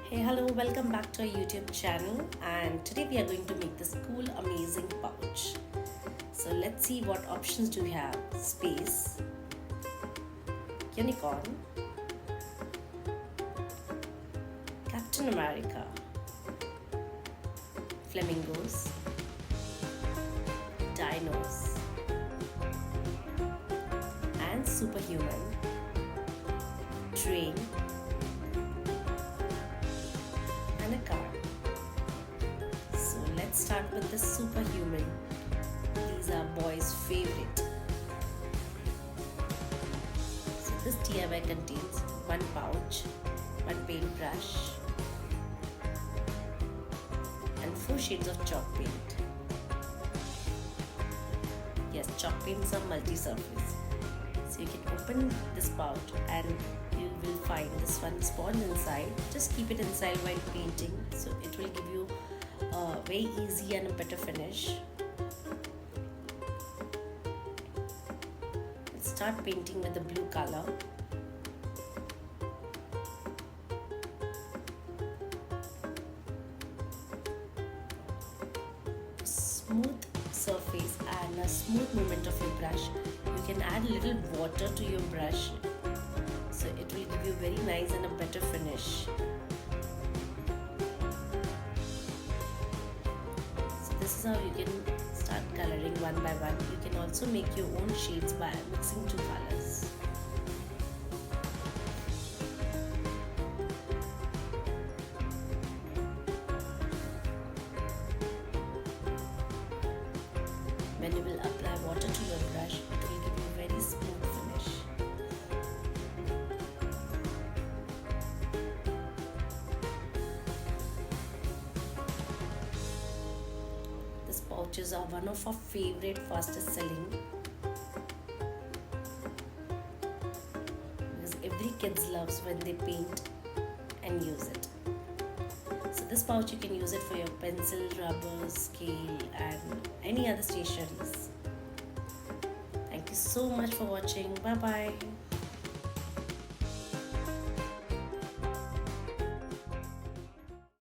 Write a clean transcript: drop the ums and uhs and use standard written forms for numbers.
Hey, hello, welcome back to our YouTube channel, and today we are going to make this cool, amazing pouch. So let's see what options do we have. Space, unicorn, Captain America, flamingos, dinos, and superhuman, train, and a car. So let's start with the superhuman. These are boys' favorite. So this DIY contains one pouch, one paintbrush, and 4 shades of chalk paint. Yes, chalk paints are multi-surface. So you can open this pouch and you will find this one sponge inside. Just keep it inside while painting, so it will give you a very easy and a better finish. Let's start painting with the blue color. Smooth surface and a smooth movement of your brush. You can add a little water to your brush, so it will give you very nice and a better finish. So this is how you can start coloring one by one. You can also make your own shades by mixing 2 colors. When you will apply water to your brush, it will give you a very smooth finish. These pouches are one of our favorite fastest selling, because every kid loves when they paint and use it. So this pouch, you can use it for your pencil, rubber, scale and any other stationeries. Thank you so much for watching. Bye bye.